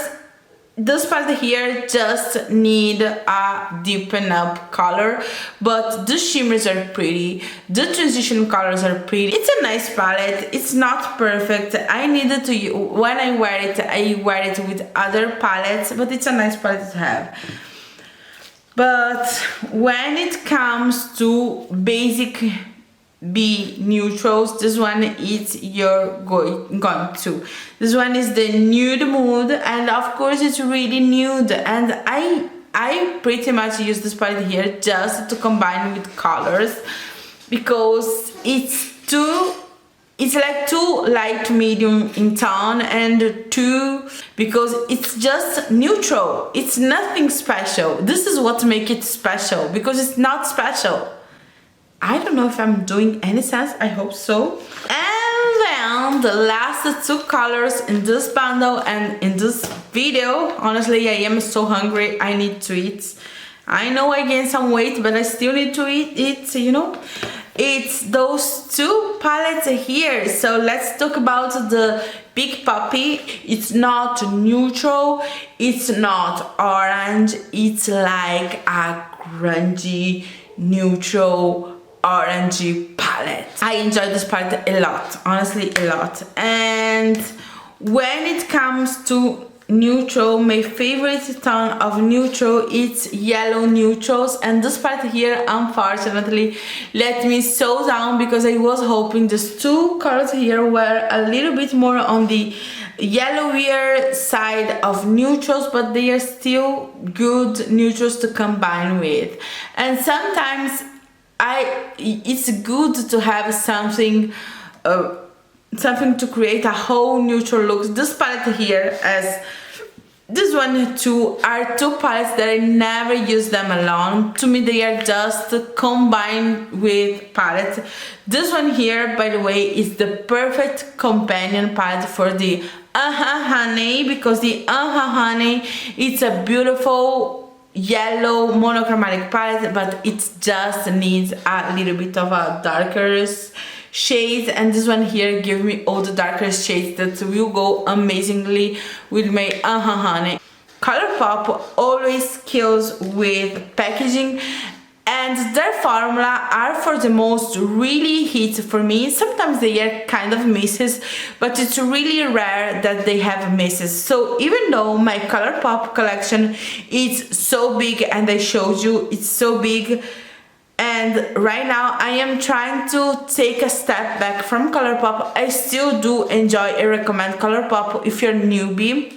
S1: This palette here just need a deepen up color, but the shimmers are pretty, the transition colors are pretty. It's a nice palette. It's not perfect. I needed to, when I wear it with other palettes, but it's a nice palette to have. But when it comes to basic B neutrals, this one is you're going to. This one is the Nude Mood, and of course it's really nude, and I pretty much use this palette here just to combine with colors, because it's like too light medium in tone, and too, because it's just neutral. It's nothing special. This is what makes it special, because it's not special. I don't know if I'm doing any sense. I hope so. And then the last two colors in this bundle and in this video. Honestly, I am so hungry. I need to eat. I know I gained some weight, but I still need to eat it, you know. It's those two palettes here. So let's talk about the Big Puppy. It's not neutral, it's not orange, it's like a grungy neutral orangey palette. I enjoy this palette a lot, honestly a lot. And when it comes to neutral, my favorite tone of neutral is yellow neutrals, and this palette here unfortunately let me so down, because I was hoping these two colors here were a little bit more on the yellowier side of neutrals, but they are still good neutrals to combine with. And sometimes it's good to have something to create a whole neutral look. This palette here, as this one too, are two palettes that I never use them alone. To me they are just combined with palette. This one here, by the way, is the perfect companion palette for the Honey, because the Honey, it's a beautiful yellow monochromatic palette, but it just needs a little bit of a darker shades, and this one here give me all the darker shades that will go amazingly with my Honey. Colourpop always kills with packaging, and their formula are for the most really hit for me. Sometimes they are kind of misses, but it's really rare that they have misses. So even though my Colourpop collection is so big, and I showed you it's so big, and right now I am trying to take a step back from Colourpop, I still do enjoy and recommend Colourpop if you're a newbie,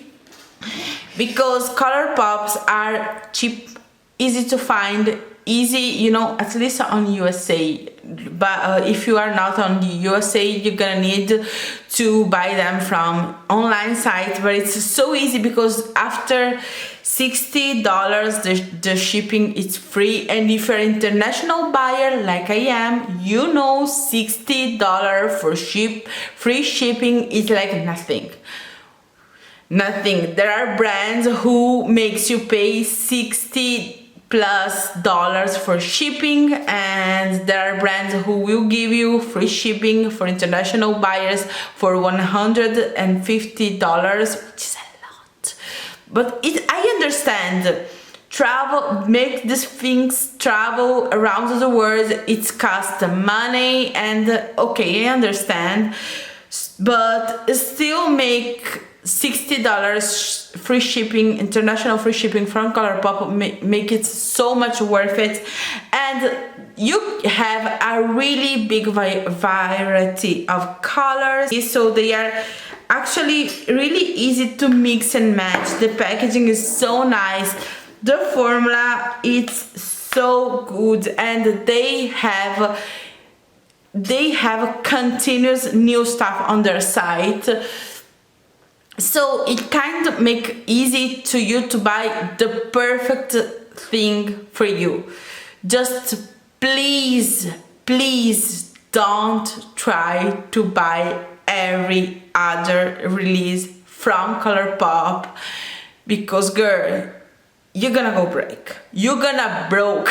S1: because Colourpops are cheap, easy to find, easy, you know, at least on USA. But if you are not on the USA, you're gonna need to buy them from online site, but it's so easy because after $60 the shipping is free, and if you're an international buyer like I am, you know $60 for free shipping is like nothing. There are brands who makes you pay $60+ for shipping, and there are brands who will give you free shipping for international buyers for $150, which is a lot. But I understand, travel, make these things travel around the world, it's cost money, and okay, I understand, but still make $60 free shipping, international free shipping from Colourpop, make it so much worth it, and you have a really big variety of colors, so they are actually really easy to mix and match. The packaging is so nice, the formula it's so good, and they have continuous new stuff on their site. So it kind of make easy to you to buy the perfect thing for you. Just please don't try to buy every other release from Colourpop, because girl, you're gonna go break. You're gonna broke.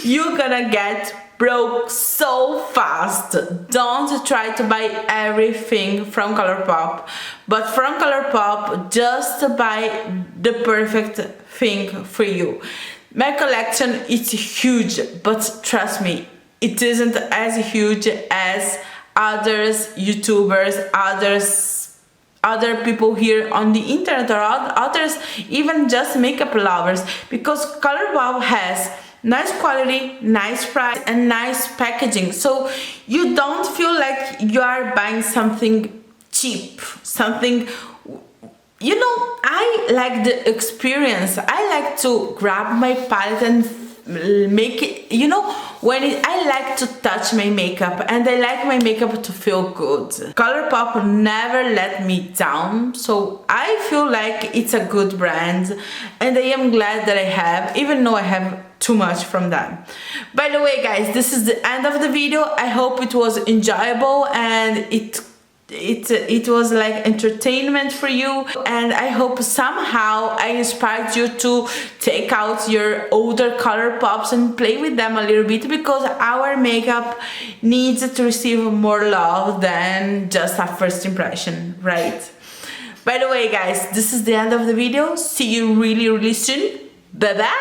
S1: You're gonna get broke so fast. Don't try to buy everything from Colourpop, but from Colourpop, just buy the perfect thing for you. My collection is huge, but trust me, it isn't as huge as others YouTubers, other people here on the internet, or others even just makeup lovers, because Colourpop has nice quality, nice price, and nice packaging, so you don't feel like you are buying something cheap, something, you know. I like the experience. I like to grab my palette and make it, you know, I like to touch my makeup, and I like my makeup to feel good. Colourpop never let me down, so I feel like it's a good brand, and I am glad that I have, even though I have too much from them. By the way, guys, this is the end of the video. I hope it was enjoyable and it was like entertainment for you, and I hope somehow I inspired you to take out your older Colourpops and play with them a little bit, because our makeup needs to receive more love than just a first impression, right? By the way, guys, this is the end of the video. See you really soon. Bye bye.